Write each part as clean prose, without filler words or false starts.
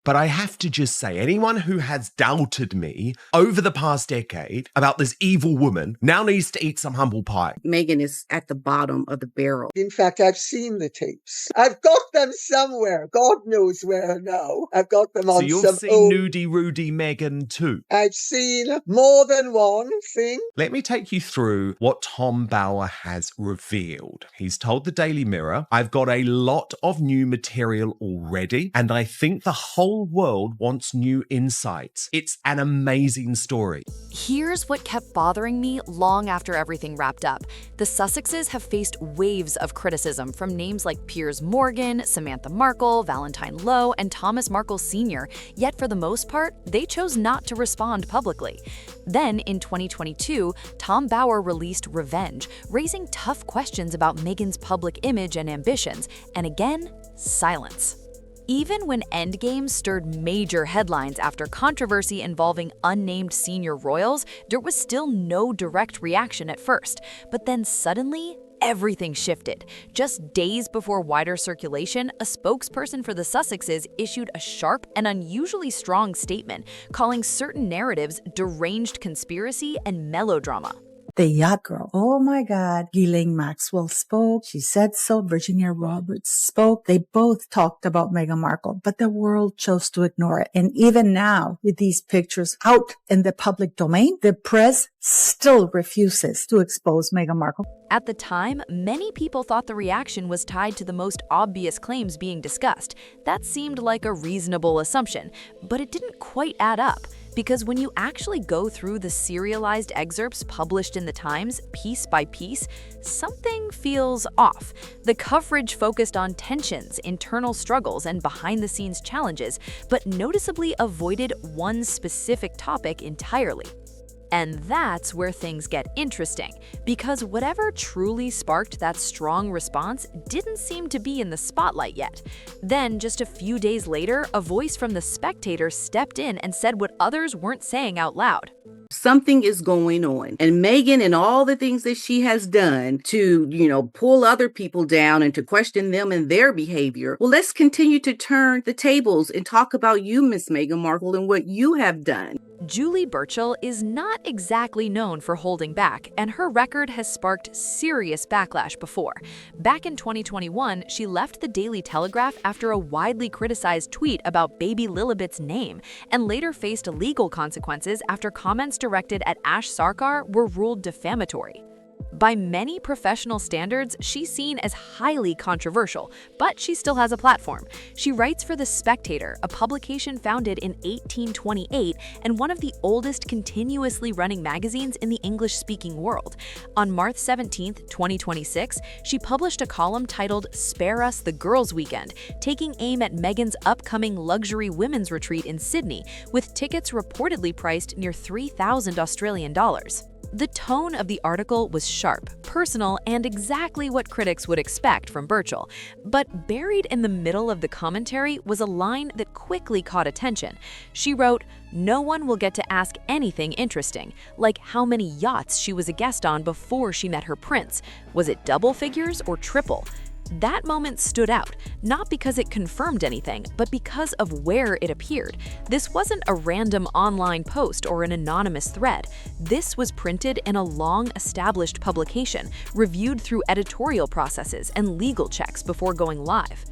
But I have to just say, anyone who has doubted me over the past decade about this evil woman now needs to eat some humble pie. Meghan is at the bottom of the barrel. In fact, I've seen the tapes. I've got them somewhere. God knows where now. I've got them on some... So you've seen Nudie Rudy Meghan too? I've seen more than one thing. Let me take you through what Tom Bower has revealed. He's told the Daily Mirror, I've got a lot of new material already, and I think the whole world wants new insights. It's an amazing story. Here's what kept bothering me long after everything wrapped up. The Sussexes have faced waves of criticism from names like Piers Morgan, Samantha Markle, Valentine Lowe, and Thomas Markle Sr., yet for the most part, they chose not to respond publicly. Then, in 2022, Tom Bower released Revenge, raising tough questions about Meghan's public image and ambitions, and again, silence. Even when Endgame stirred major headlines after controversy involving unnamed senior royals, there was still no direct reaction at first. But then suddenly, everything shifted. Just days before wider circulation, a spokesperson for the Sussexes issued a sharp and unusually strong statement, calling certain narratives deranged conspiracy and melodrama. The Yacht Girl. Oh my God. Ghislaine Maxwell spoke. She said so. Virginia Roberts spoke. They both talked about Meghan Markle, but the world chose to ignore it. And even now, with these pictures out in the public domain, the press still refuses to expose Meghan Markle. At the time, many people thought the reaction was tied to the most obvious claims being discussed. That seemed like a reasonable assumption, but it didn't quite add up. Because when you actually go through the serialized excerpts published in the Times, piece by piece, something feels off. The coverage focused on tensions, internal struggles, and behind-the-scenes challenges, but noticeably avoided one specific topic entirely. And that's where things get interesting, because whatever truly sparked that strong response didn't seem to be in the spotlight yet. Then, just a few days later, a voice from the Spectator stepped in and said what others weren't saying out loud. Something is going on. And Meghan and all the things that she has done to, pull other people down and to question them and their behavior. Well, let's continue to turn the tables and talk about you, Miss Meghan Markle, and what you have done. Julie Burchill is not exactly known for holding back, and her record has sparked serious backlash before. Back in 2021, she left the Daily Telegraph after a widely criticized tweet about baby Lilibet's name, and later faced legal consequences after comments directed at Ash Sarkar were ruled defamatory. By many professional standards, she's seen as highly controversial, but she still has a platform. She writes for The Spectator, a publication founded in 1828 and one of the oldest continuously running magazines in the English-speaking world. On March 17, 2026, she published a column titled "Spare Us the Girls' Weekend," taking aim at Meghan's upcoming luxury women's retreat in Sydney, with tickets reportedly priced near $3,000 Australian dollars. The tone of the article was sharp, personal, and exactly what critics would expect from Burchill. But buried in the middle of the commentary was a line that quickly caught attention. She wrote, "No one will get to ask anything interesting, like how many yachts she was a guest on before she met her prince. Was it double figures or triple?" That moment stood out, not because it confirmed anything, but because of where it appeared. This wasn't a random online post or an anonymous thread. This was printed in a long-established publication, reviewed through editorial processes and legal checks before going live.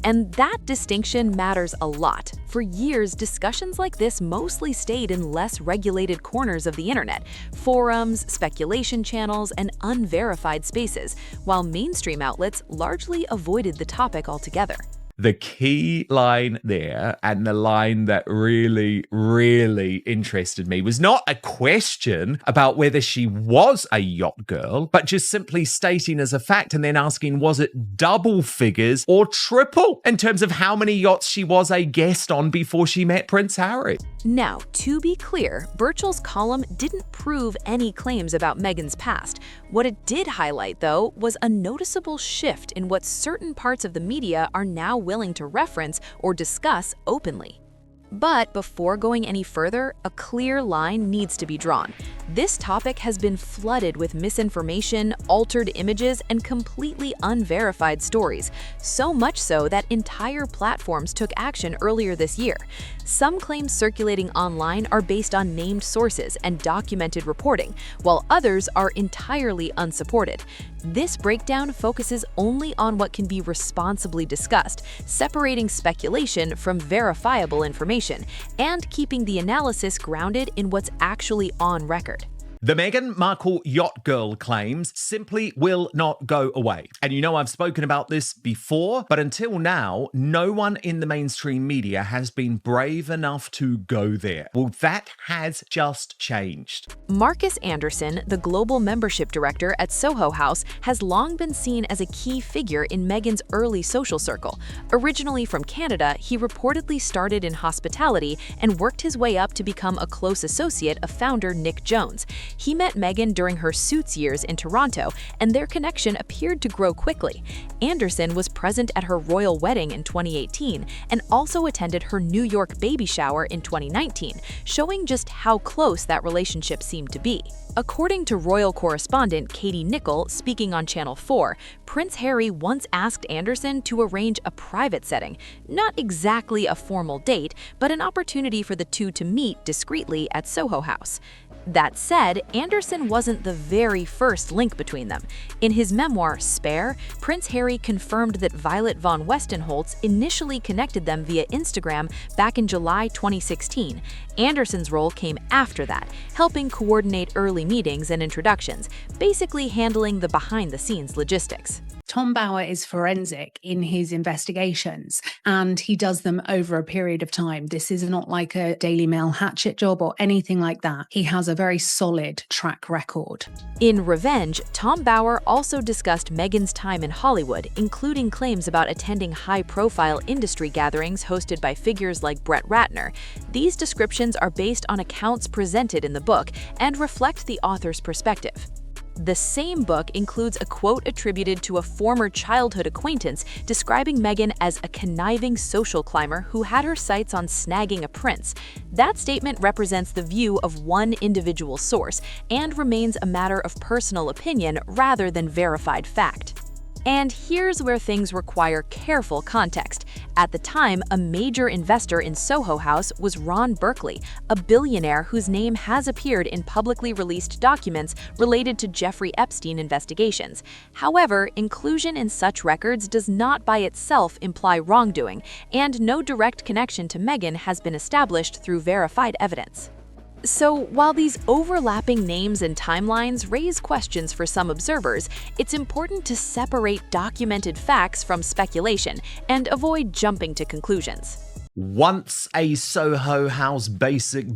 And that distinction matters a lot. For years, discussions like this mostly stayed in less regulated corners of the internet, forums, speculation channels, and unverified spaces, while mainstream outlets largely avoided the topic altogether. The key line there, and the line that really, really interested me, was not a question about whether she was a yacht girl, but just simply stating as a fact and then asking, was it double figures or triple in terms of how many yachts she was a guest on before she met Prince Harry? Now, to be clear, Burchill's column didn't prove any claims about Meghan's past. What it did highlight, though, was a noticeable shift in what certain parts of the media are now willing to reference or discuss openly. But before going any further, a clear line needs to be drawn. This topic has been flooded with misinformation, altered images, and completely unverified stories, so much so that entire platforms took action earlier this year. Some claims circulating online are based on named sources and documented reporting, while others are entirely unsupported. This breakdown focuses only on what can be responsibly discussed, separating speculation from verifiable information, and keeping the analysis grounded in what's actually on record. The Meghan Markle yacht girl claims simply will not go away. And you know I've spoken about this before, but until now, no one in the mainstream media has been brave enough to go there. Well, that has just changed. Marcus Anderson, the global membership director at Soho House, has long been seen as a key figure in Meghan's early social circle. Originally from Canada, he reportedly started in hospitality and worked his way up to become a close associate of founder Nick Jones. He met Meghan during her Suits years in Toronto, and their connection appeared to grow quickly. Anderson was present at her royal wedding in 2018 and also attended her New York baby shower in 2019, showing just how close that relationship seemed to be. According to royal correspondent Katie Nicholl, speaking on Channel 4, Prince Harry once asked Anderson to arrange a private setting, not exactly a formal date, but an opportunity for the two to meet discreetly at Soho House. That said, Anderson wasn't the very first link between them. In his memoir, Spare, Prince Harry confirmed that Violet von Westenholz initially connected them via Instagram back in July 2016. Anderson's role came after that, helping coordinate early meetings and introductions, basically handling the behind-the-scenes logistics. Tom Bower is forensic in his investigations, and he does them over a period of time. This is not like a Daily Mail hatchet job or anything like that. He has a very solid track record. In Revenge, Tom Bower also discussed Meghan's time in Hollywood, including claims about attending high-profile industry gatherings hosted by figures like Brett Ratner. These descriptions are based on accounts presented in the book and reflect the author's perspective. The same book includes a quote attributed to a former childhood acquaintance describing Meghan as a conniving social climber who had her sights on snagging a prince. That statement represents the view of one individual source and remains a matter of personal opinion rather than verified fact. And here's where things require careful context. At the time, a major investor in Soho House was Ron Berkeley, a billionaire whose name has appeared in publicly released documents related to Jeffrey Epstein investigations. However, inclusion in such records does not by itself imply wrongdoing, and no direct connection to Meghan has been established through verified evidence. So, while these overlapping names and timelines raise questions for some observers, it's important to separate documented facts from speculation and avoid jumping to conclusions. Once a Soho House basic,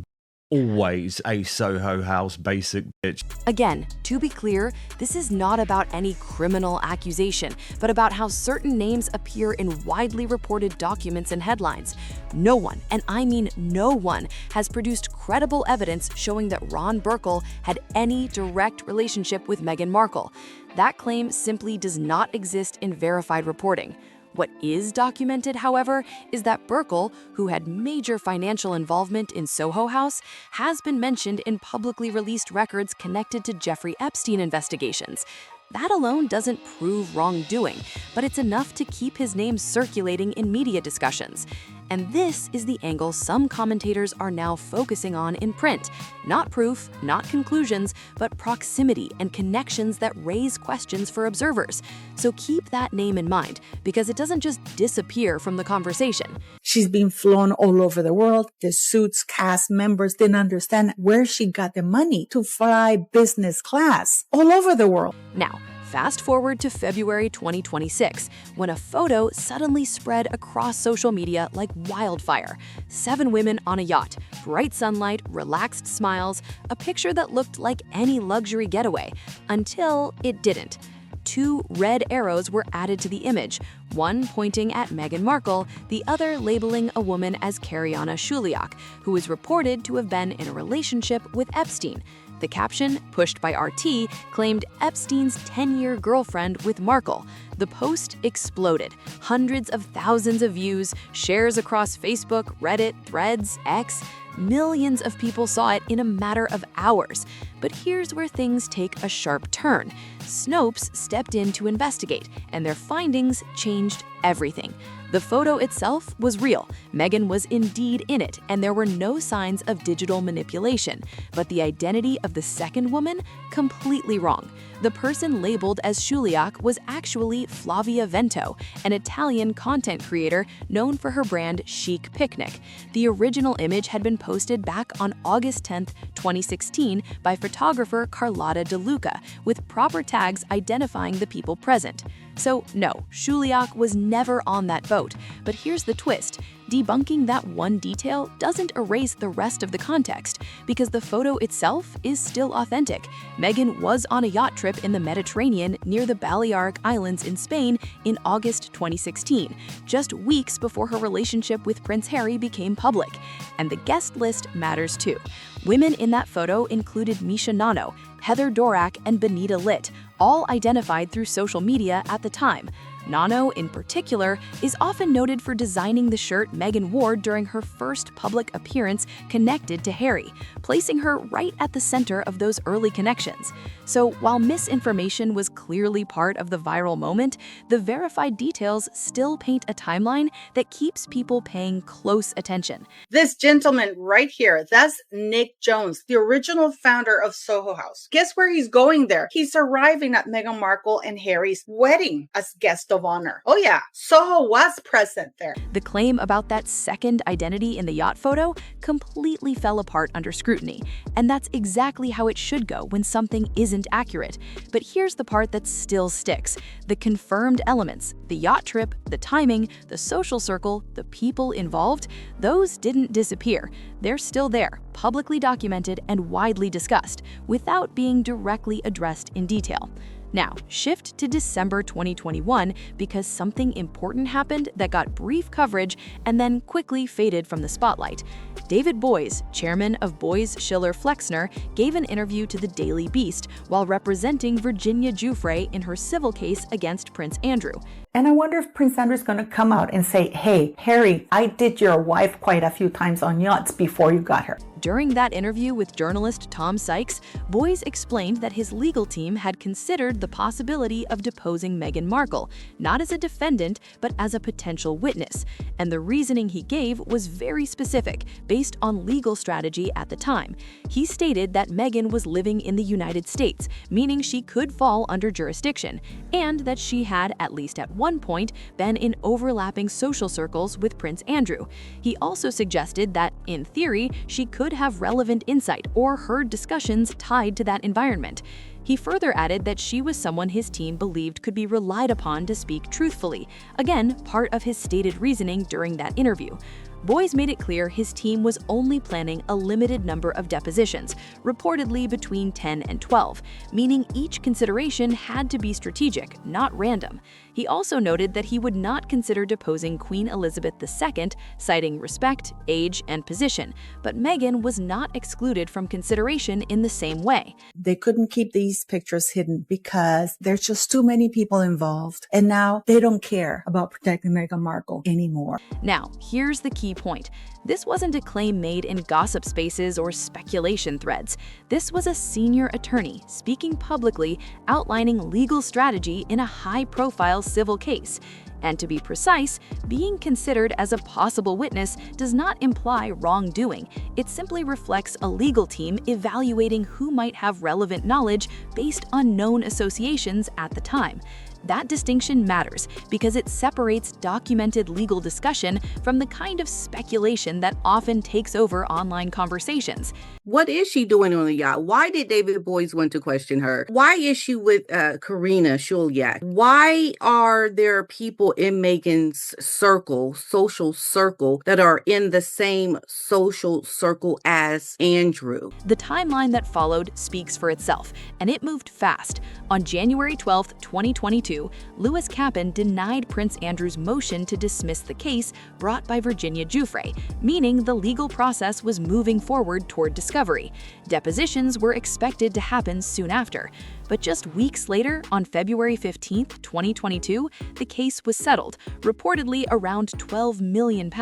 always a Soho House basic bitch. Again, to be clear, this is not about any criminal accusation, but about how certain names appear in widely reported documents and headlines. No one, and I mean no one, has produced credible evidence showing that Ron Burkle had any direct relationship with Meghan Markle. That claim simply does not exist in verified reporting. What is documented, however, is that Burkle, who had major financial involvement in Soho House, has been mentioned in publicly released records connected to Jeffrey Epstein investigations. That alone doesn't prove wrongdoing, but it's enough to keep his name circulating in media discussions. And this is the angle some commentators are now focusing on in print. Not proof, not conclusions, but proximity and connections that raise questions for observers. So keep that name in mind, because it doesn't just disappear from the conversation. She's been flown all over the world. The Suits cast members didn't understand where she got the money to fly business class all over the world. Now, fast forward to February 2026, when a photo suddenly spread across social media like wildfire. 7 women on a yacht, bright sunlight, relaxed smiles, a picture that looked like any luxury getaway, until it didn't. 2 red arrows were added to the image, one pointing at Meghan Markle, the other labeling a woman as Kariana Shuliak, who is reported to have been in a relationship with Epstein. The caption, pushed by RT, claimed Epstein's 10-year girlfriend with Markle. The post exploded. Hundreds of thousands of views, shares across Facebook, Reddit, Threads, X. Millions of people saw it in a matter of hours. But here's where things take a sharp turn. Snopes stepped in to investigate, and their findings changed everything. The photo itself was real. Meghan was indeed in it, and there were no signs of digital manipulation. But the identity of the second woman? Completely wrong. The person labeled as Shuliak was actually Flavia Vento, an Italian content creator known for her brand Chic Picnic. The original image had been posted back on August 10, 2016 by photographer Carlotta De Luca, with proper tags identifying the people present. So no, Shuliak was never on that boat. But here's the twist. Debunking that one detail doesn't erase the rest of the context, because the photo itself is still authentic. Meghan was on a yacht trip in the Mediterranean near the Balearic Islands in Spain in August 2016, just weeks before her relationship with Prince Harry became public. And the guest list matters too. Women in that photo included Misha Nano, Heather Dorak, and Benita Litt, all identified through social media at the time. Nano, in particular, is often noted for designing the shirt Meghan wore during her first public appearance connected to Harry, placing her right at the center of those early connections. So while misinformation was clearly part of the viral moment, the verified details still paint a timeline that keeps people paying close attention. This gentleman right here, that's Nick Jones, the original founder of Soho House. Guess where he's going there? He's arriving at Meghan Markle and Harry's wedding as guest of honor. Oh yeah, Soho was present there. The claim about that second identity in the yacht photo completely fell apart under scrutiny. And that's exactly how it should go when something isn't accurate. But here's the part that still sticks. The confirmed elements, the yacht trip, the timing, the social circle, the people involved, those didn't disappear. They're still there, publicly documented and widely discussed, without being directly addressed in detail. Now, shift to December 2021 because something important happened that got brief coverage and then quickly faded from the spotlight. David Boies, chairman of Boies Schiller Flexner, gave an interview to the Daily Beast while representing Virginia Giuffre in her civil case against Prince Andrew. And I wonder if Prince Andrew's going to come out and say, hey, Harry, I did your wife quite a few times on yachts before you got her. During that interview with journalist Tom Sykes, Boies explained that his legal team had considered the possibility of deposing Meghan Markle, not as a defendant, but as a potential witness. And the reasoning he gave was very specific, based on legal strategy at the time. He stated that Meghan was living in the United States, meaning she could fall under jurisdiction, and that she had, at least at one point, been in overlapping social circles with Prince Andrew. He also suggested that, in theory, she could have relevant insight or heard discussions tied to that environment. He further added that she was someone his team believed could be relied upon to speak truthfully, again, part of his stated reasoning during that interview. Boies made it clear his team was only planning a limited number of depositions, reportedly between 10 and 12, meaning each consideration had to be strategic, not random. He also noted that he would not consider deposing Queen Elizabeth II, citing respect, age, and position, but Meghan was not excluded from consideration in the same way. They couldn't keep these pictures hidden because there's just too many people involved. And now they don't care about protecting Meghan Markle anymore. Now, here's the key point. This wasn't a claim made in gossip spaces or speculation threads. This was a senior attorney speaking publicly, outlining legal strategy in a high-profile civil case. And to be precise, being considered as a possible witness does not imply wrongdoing. It simply reflects a legal team evaluating who might have relevant knowledge based on known associations at the time. That distinction matters because it separates documented legal discussion from the kind of speculation that often takes over online conversations. What is she doing on the yacht? Why did David Boies want to question her? Why is she with Karina Shuliak? Why are there people in Meghan's circle, social circle, that are in the same social circle as Andrew? The timeline that followed speaks for itself, and it moved fast. On January 12, 2022, Lewis Cappan denied Prince Andrew's motion to dismiss the case brought by Virginia Giuffre, meaning the legal process was moving forward toward discovery. Depositions were expected to happen soon after. But just weeks later, on February 15, 2022, the case was settled, reportedly around £12 million.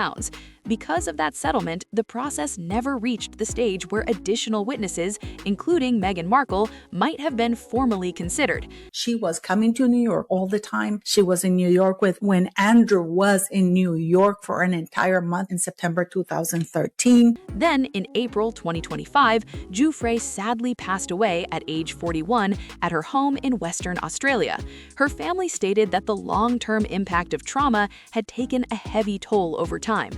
Because of that settlement, the process never reached the stage where additional witnesses, including Meghan Markle, might have been formally considered. She was coming to New York all the time. She was in New York when Andrew was in New York for an entire month in September 2013. Then, in April 2025, Giuffre sadly passed away at age 41 at her home in Western Australia. Her family stated that the long-term impact of trauma had taken a heavy toll over time.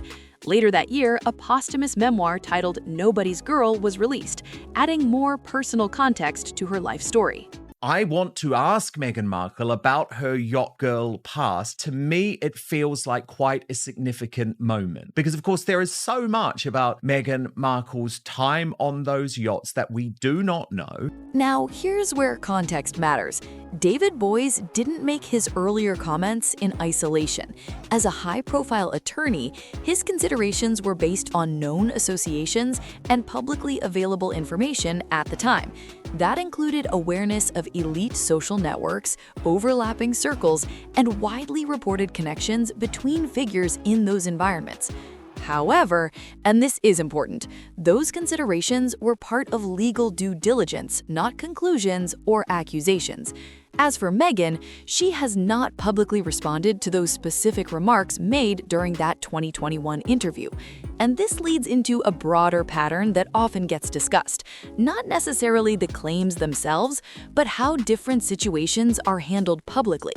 Later that year, a posthumous memoir titled Nobody's Girl was released, adding more personal context to her life story. I want to ask Meghan Markle about her yacht girl past. To me, it feels like quite a significant moment because, of course, there is so much about Meghan Markle's time on those yachts that we do not know. Now, here's where context matters. David Boies didn't make his earlier comments in isolation. As a high-profile attorney, his considerations were based on known associations and publicly available information at the time. That included awareness of elite social networks, overlapping circles, and widely reported connections between figures in those environments. However, and this is important, those considerations were part of legal due diligence, not conclusions or accusations. As for Meghan, she has not publicly responded to those specific remarks made during that 2021 interview. And this leads into a broader pattern that often gets discussed. Not necessarily the claims themselves, but how different situations are handled publicly.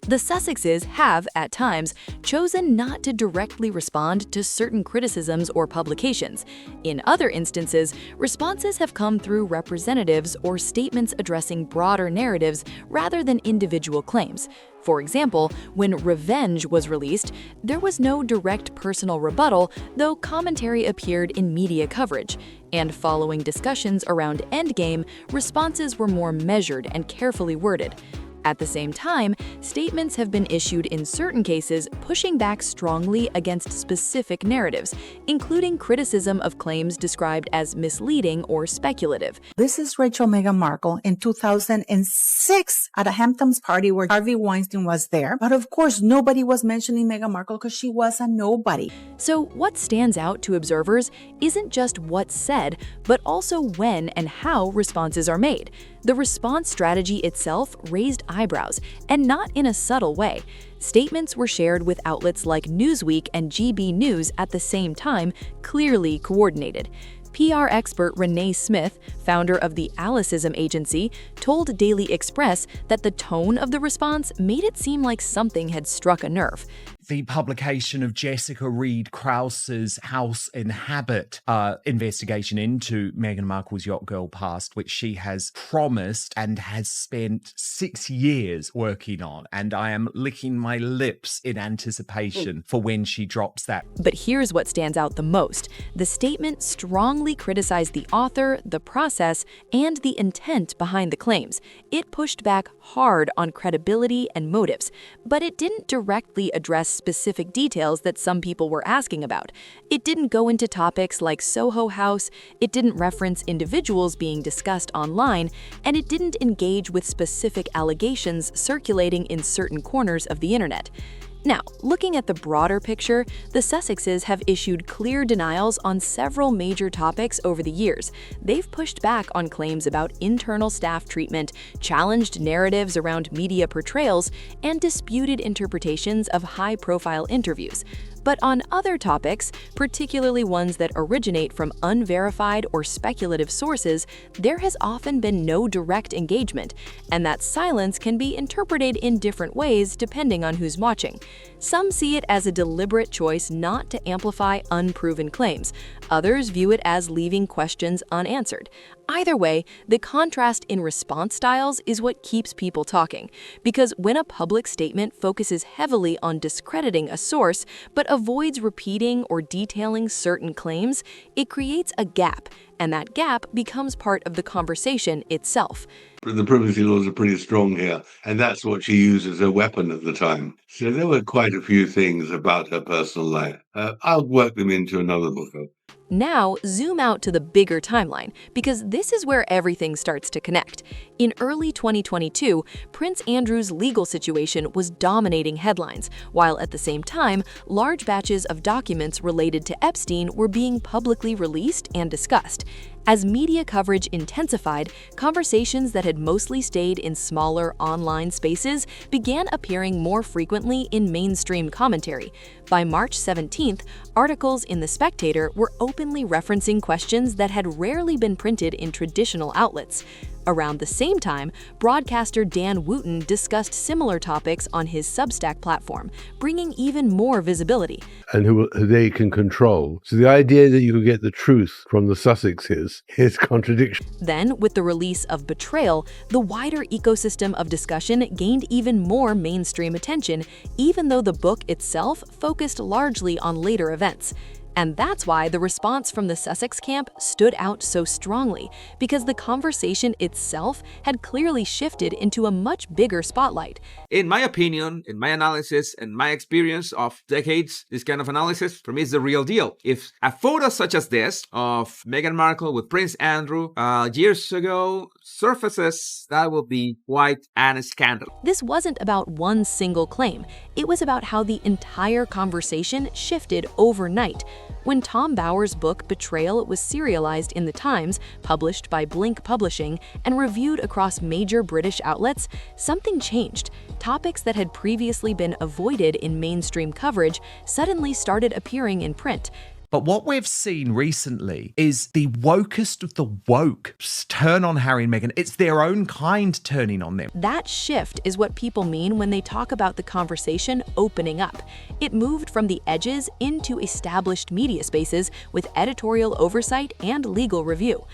The Sussexes have, at times, chosen not to directly respond to certain criticisms or publications. In other instances, responses have come through representatives or statements addressing broader narratives rather than individual claims. For example, when Revenge was released, there was no direct personal rebuttal, though commentary appeared in media coverage. And following discussions around Endgame, responses were more measured and carefully worded. At the same time, statements have been issued in certain cases pushing back strongly against specific narratives, including criticism of claims described as misleading or speculative. This is Rachel Meghan Markle in 2006 at a Hamptons party where Harvey Weinstein was there. But of course, nobody was mentioning Meghan Markle because she was a nobody. So what stands out to observers isn't just what's said, but also when and how responses are made. The response strategy itself raised eyebrows, and not in a subtle way. Statements were shared with outlets like Newsweek and GB News at the same time, clearly coordinated. PR expert Renee Smith, founder of the Aliceism agency, told Daily Express that the tone of the response made it seem like something had struck a nerve. The publication of Jessica Reed Krause's House in Habit investigation into Meghan Markle's yacht girl past, which she has promised and has spent 6 years working on. And I am licking my lips in anticipation for when she drops that. But here's what stands out the most. The statement strongly criticized the author, the process, and the intent behind the claims. It pushed back hard on credibility and motives, but it didn't directly address specific details that some people were asking about. It didn't go into topics like Soho House, it didn't reference individuals being discussed online, and it didn't engage with specific allegations circulating in certain corners of the internet. Now, looking at the broader picture, the Sussexes have issued clear denials on several major topics over the years. They've pushed back on claims about internal staff treatment, challenged narratives around media portrayals, and disputed interpretations of high-profile interviews. But on other topics, particularly ones that originate from unverified or speculative sources, there has often been no direct engagement, and that silence can be interpreted in different ways depending on who's watching. Some see it as a deliberate choice not to amplify unproven claims. Others view it as leaving questions unanswered. Either way, the contrast in response styles is what keeps people talking, because when a public statement focuses heavily on discrediting a source but avoids repeating or detailing certain claims, it creates a gap, and that gap becomes part of the conversation itself. The privacy laws are pretty strong here, and that's what she used as a weapon at the time. So there were quite a few things about her personal life. I'll work them into another book. Now, zoom out to the bigger timeline, because this is where everything starts to connect. In early 2022, Prince Andrew's legal situation was dominating headlines, while at the same time, large batches of documents related to Epstein were being publicly released and discussed. As media coverage intensified, conversations that had mostly stayed in smaller online spaces began appearing more frequently in mainstream commentary. By March 17th, articles in The Spectator were openly referencing questions that had rarely been printed in traditional outlets. Around the same time, broadcaster Dan Wooten discussed similar topics on his Substack platform, bringing even more visibility. And who they can control. So the idea that you could get the truth from the Sussexes is contradiction. Then, with the release of Betrayal, the wider ecosystem of discussion gained even more mainstream attention, even though the book itself focused largely on later events. And that's why the response from the Sussex camp stood out so strongly, because the conversation itself had clearly shifted into a much bigger spotlight. In my opinion, in my analysis, and my experience of decades, this kind of analysis, for me, is the real deal. If a photo such as this of Meghan Markle with Prince Andrew years ago surfaces, that will be quite a scandal. This wasn't about one single claim. It was about how the entire conversation shifted overnight. When Tom Bower's book Betrayal was serialized in The Times, published by Blink Publishing, and reviewed across major British outlets, something changed. Topics that had previously been avoided in mainstream coverage suddenly started appearing in print. But what we've seen recently is the wokest of the woke turn on Harry and Meghan. It's their own kind turning on them. That shift is what people mean when they talk about the conversation opening up. It moved from the edges into established media spaces with editorial oversight and legal review.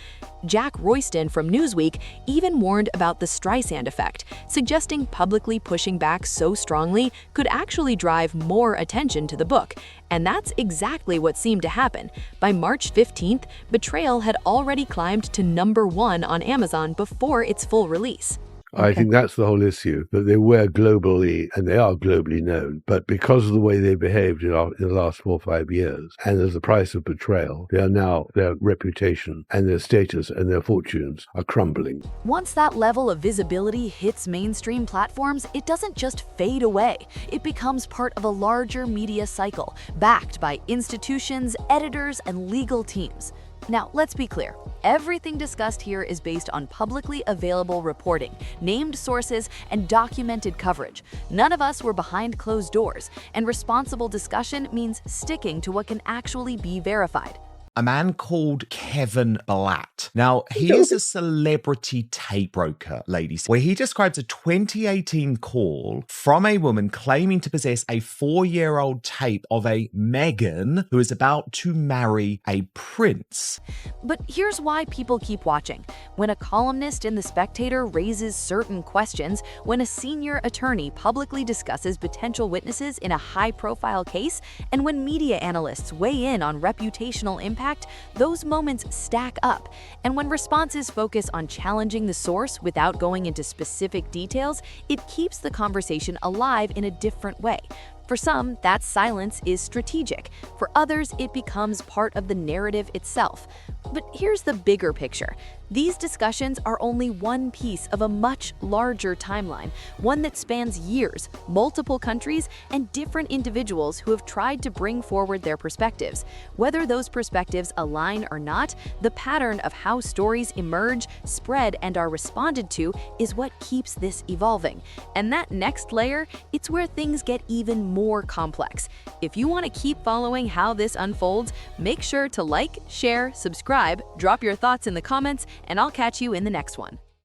Jack Royston from Newsweek even warned about the Streisand effect, suggesting publicly pushing back so strongly could actually drive more attention to the book. And that's exactly what seemed to happen. By March 15th, Betrayal had already climbed to #1 on Amazon before its full release. I think that's the whole issue, that they were globally, and they are globally known, but because of the way they behaved in the last 4 or 5 years, and as the price of betrayal, their reputation and their status and their fortunes are crumbling. Once that level of visibility hits mainstream platforms, it doesn't just fade away. It becomes part of a larger media cycle, backed by institutions, editors, and legal teams. Now, let's be clear. Everything discussed here is based on publicly available reporting, named sources, and documented coverage. None of us were behind closed doors, and responsible discussion means sticking to what can actually be verified. A man called Kevin Blatt. Now, he is a celebrity tape broker, ladies, where he describes a 2018 call from a woman claiming to possess a 4-year-old tape of a Meghan who is about to marry a prince. But here's why people keep watching. When a columnist in The Spectator raises certain questions, when a senior attorney publicly discusses potential witnesses in a high-profile case, and when media analysts weigh in on reputational impact, those moments stack up. And when responses focus on challenging the source without going into specific details, it keeps the conversation alive in a different way. For some, that silence is strategic. For others, it becomes part of the narrative itself. But here's the bigger picture. These discussions are only one piece of a much larger timeline, one that spans years, multiple countries, and different individuals who have tried to bring forward their perspectives. Whether those perspectives align or not, the pattern of how stories emerge, spread, and are responded to is what keeps this evolving. And that next layer, it's where things get even more complex. If you want to keep following how this unfolds, make sure to like, share, subscribe, drop your thoughts in the comments, and I'll catch you in the next one.